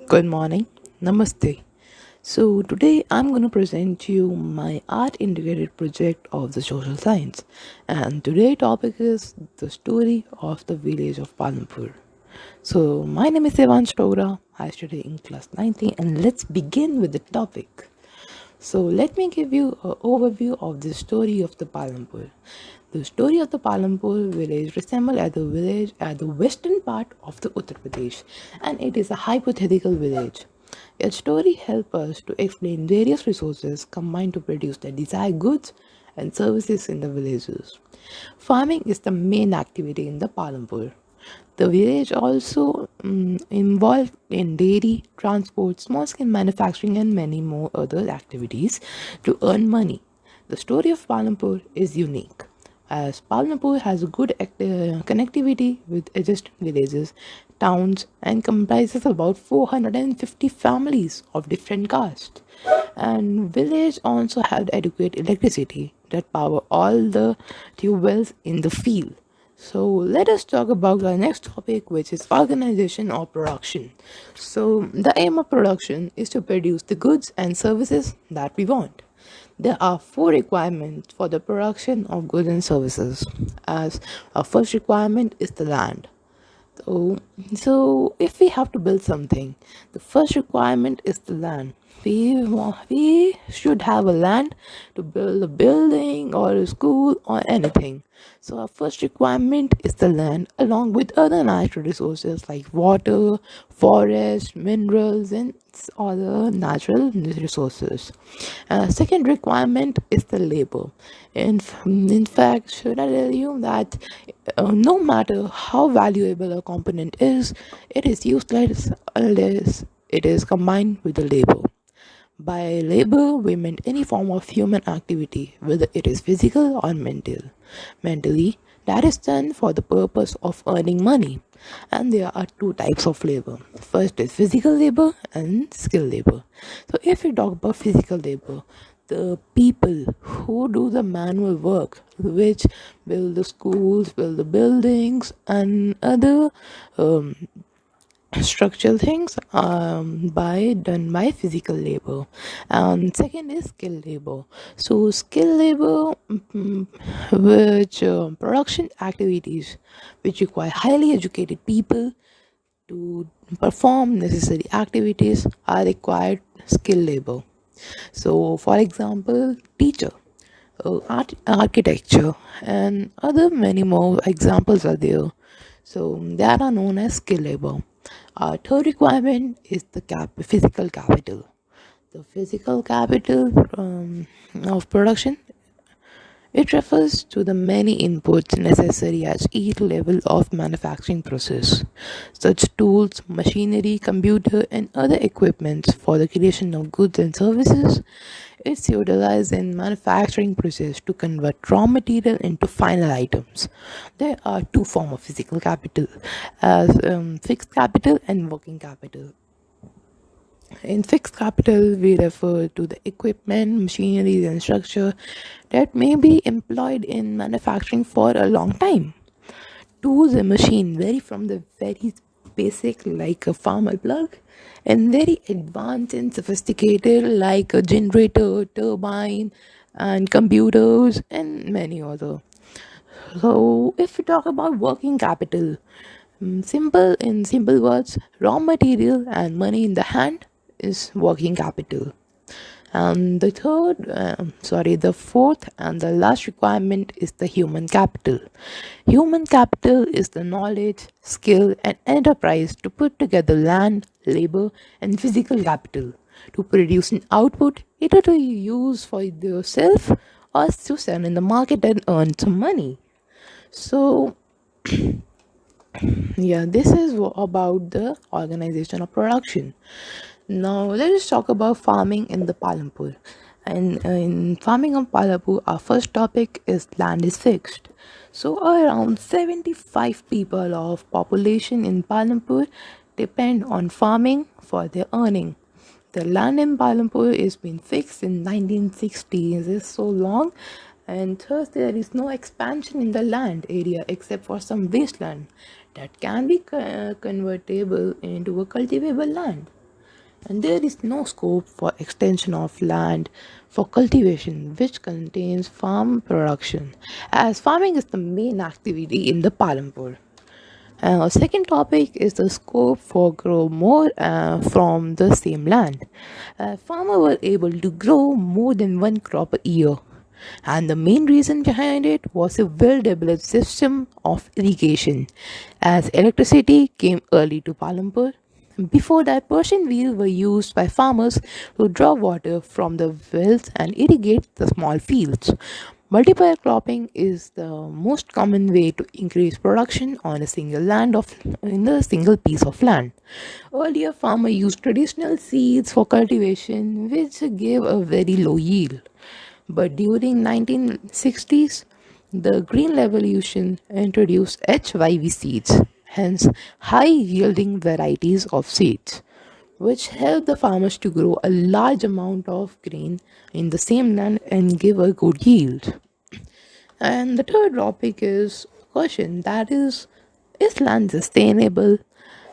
Good morning. Namaste. So today I'm going to present you my art integrated project of the social science. And today topic is the story of the village of Palampur. So my name is Devansh Dogra. I study in class 90 and let's begin with the topic. So let me give you an overview of the story of the Palampur. The story of the Palampur village resembles as the village at the western part of the Uttar Pradesh, and it is a hypothetical village. Its story helps us to explain various resources combined to produce the desired goods and services in the villages. Farming is the main activity in the Palampur. The village also involved in dairy, transport, small-scale manufacturing, and many more other activities to earn money. The story of Palampur is unique, as Palampur has good connectivity with adjacent villages, towns, and comprises about 450 families of different castes. And village also have adequate electricity that power all the tube wells in the field. So let us talk about the next topic, which is organization or production. So the aim of production is to produce the goods and services that we want. There are four requirements for the production of goods and services. As our first requirement is the land. So if we have to build something, the first requirement is the land. We should have a land to build a building or a school or anything. So our first requirement is the land, along with other natural resources like water, forest, minerals, and other natural resources. Second requirement is the labor. In fact, should I tell you that no matter how valuable a component is, it is useless unless it is combined with the labor. By labor, we mean any form of human activity, whether it is physical or mental. Mentally, that is done for the purpose of earning money. And there are two types of labor. First is physical labor and skilled labor. So if we talk about physical labor, the people who do the manual work, which build the schools, build the buildings, and other structural things by done by physical labor. And second is skilled labor. So skilled labor, which production activities which require highly educated people to perform necessary activities are required skilled labor. So for example, teacher, architecture, and other many more examples are there. So that are known as skill labor. Our third requirement is the physical capital. The physical capital of production, it refers to the many inputs necessary at each level of manufacturing process, such tools, machinery, computer, and other equipments for the creation of goods and services. It's utilized in manufacturing process to convert raw material into final items. There are two forms of physical capital, as fixed capital and working capital. In fixed capital, we refer to the equipment, machinery, and structure that may be employed in manufacturing for a long time. Tools and machines vary from the very basic, like a farmer plug, and very advanced and sophisticated, like a generator, turbine, and computers, and many other. So, if we talk about working capital, simple in simple words, raw material and money in the hand is working capital. And the fourth and the last requirement is the human capital. Human capital is the knowledge, skill, and enterprise to put together land, labor, and physical capital to produce an output either to use for yourself or to sell in the market and earn some money. So, yeah, this is about the organization of production. Now let us talk about farming in the Palampur. And in farming of Palampur, our first topic is land is fixed. So around 75 people of population in Palampur depend on farming for their earning. The land in Palampur is been fixed in 1960. It is so long, and thus there is no expansion in the land area except for some wasteland that can be convertible into a cultivable land. and there is no scope for extension of land for cultivation, which contains farm production, as farming is the main activity in the Palampur. Second topic is the scope for grow more from the same land. Farmers were able to grow more than one crop a year, and the main reason behind it was a well-developed system of irrigation, as electricity came early to Palampur. Before that, Persian wheels were used by farmers to draw water from the wells and irrigate the small fields. Multiple cropping is the most common way to increase production on a single land of in a single piece of land. Earlier, farmers used traditional seeds for cultivation, which gave a very low yield. But during 1960s, the Green Revolution introduced HYV seeds, hence high-yielding varieties of seeds, which helped the farmers to grow a large amount of grain in the same land and give a good yield. And the third topic is question, that is land sustainable?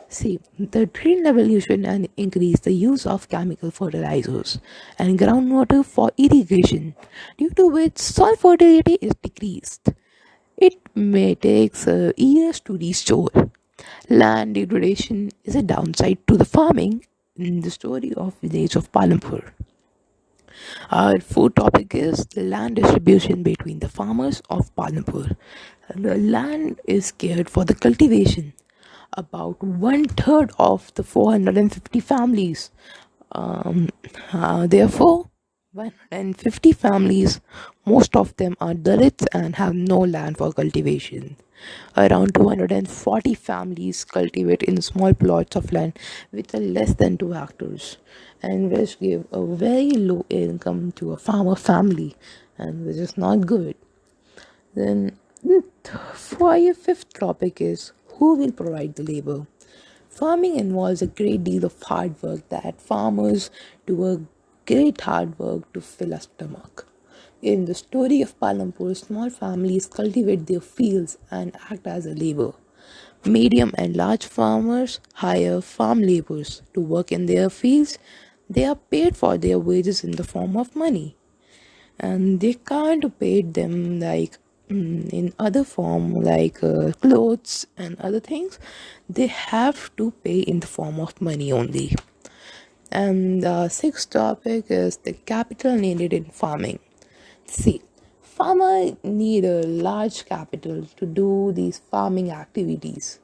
See, the Green Revolution and increased the use of chemical fertilizers and groundwater for irrigation, due to which soil fertility is decreased. It may take years to restore. Land degradation is a downside to the farming in the story of village of Palampur. Our fourth topic is the land distribution between the farmers of Palampur. The land is cared for the cultivation. About one third of the 450 families, um, therefore, 150 families, most of them are Dalits and have no land for cultivation. Around 240 families cultivate in small plots of land which are less than 2 hectares, and which give a very low income to a farmer family, and which is not good. Then, for your fifth topic is who will provide the labor? Farming involves a great deal of hard work that farmers do a great hard work to fill a stomach. In the story of Palampur, small families cultivate their fields and act as a labor. Medium and large farmers hire farm laborers to work in their fields. They are paid for their wages in the form of money, and they can't pay them like in other form like clothes and other things. They have to pay in the form of money only. And the sixth topic is the capital needed in farming. See, farmers need a large capital to do these farming activities.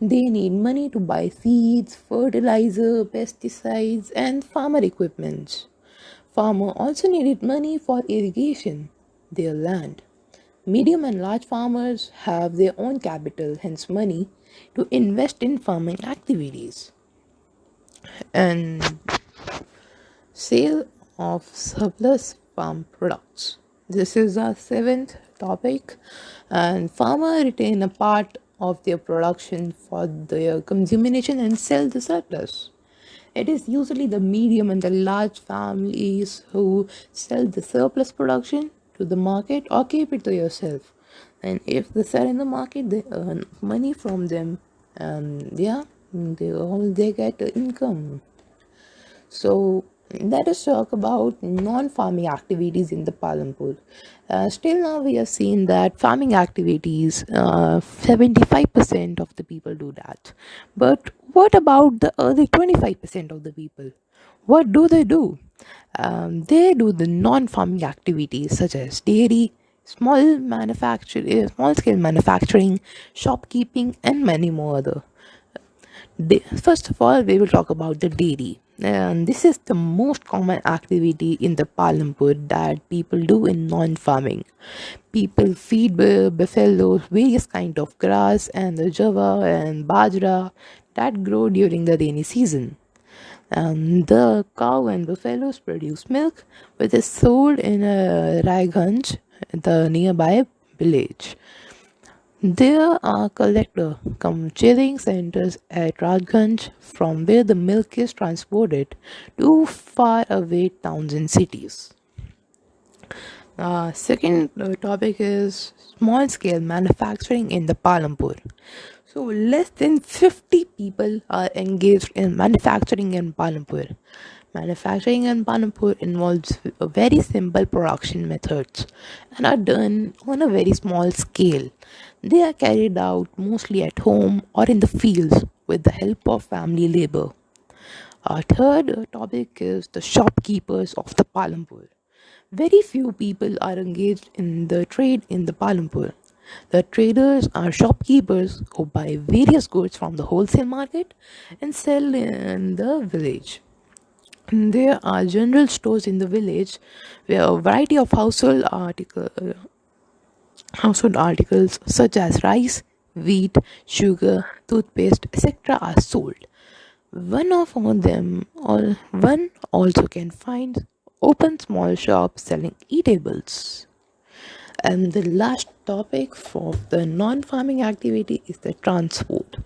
They need money to buy seeds, fertilizer, pesticides, and farmer equipment. Farmer also needed money for irrigation their land. Medium and large farmers have their own capital, hence money, to invest in farming activities. And sale of surplus farm products. This is our seventh topic, and farmers retain a part of their production for their consumption and sell the surplus. It is usually the medium and the large families who sell the surplus production to the market or keep it to yourself. And if they sell in the market, they earn money from them, and yeah, they get income. So let us talk about non-farming activities in the Palampur. Still now we have seen that farming activities, 75% of the people do that. But what about the other 25% of the people? What do they do? They do the non-farming activities such as dairy, small scale manufacturing, shopkeeping, and many more other. First of all, we will talk about the dairy. And this is the most common activity in the Palampur that people do in non-farming. People feed buffaloes various kind of grass and the java and bajra that grow during the rainy season. And the cow and buffaloes produce milk, which is sold in Raiganj, the nearby village. There are collector come chilling centers at Rajganj, from where the milk is transported to far away towns and cities. Second topic is small scale manufacturing in the Palampur. So, less than 50 people are engaged in manufacturing in Palampur. Manufacturing in Palampur involves a very simple production methods and are done on a very small scale. They are carried out mostly at home or in the fields with the help of family labor. Our third topic is the shopkeepers of the Palampur. Very few people are engaged in the trade in the Palampur. The traders are shopkeepers who buy various goods from the wholesale market and sell in the village. There are general stores in the village where a variety of household articles such as rice, wheat, sugar, toothpaste, etc. are sold. One also can find open small shops selling eatables. And the last topic for the non-farming activity is the transport.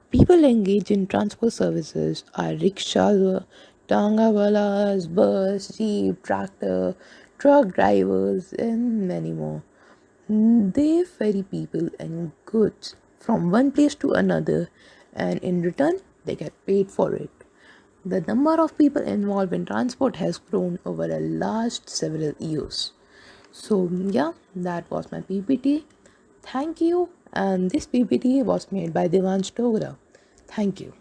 People engaged in transport services are rickshaws, tangawalas, bus, jeep, tractor, truck drivers, and many more. They ferry people and goods from one place to another, and in return, they get paid for it. The number of people involved in transport has grown over the last several years. So, yeah, that was my PPT. Thank you. And this PPT was made by Devansh Dogra. Thank you.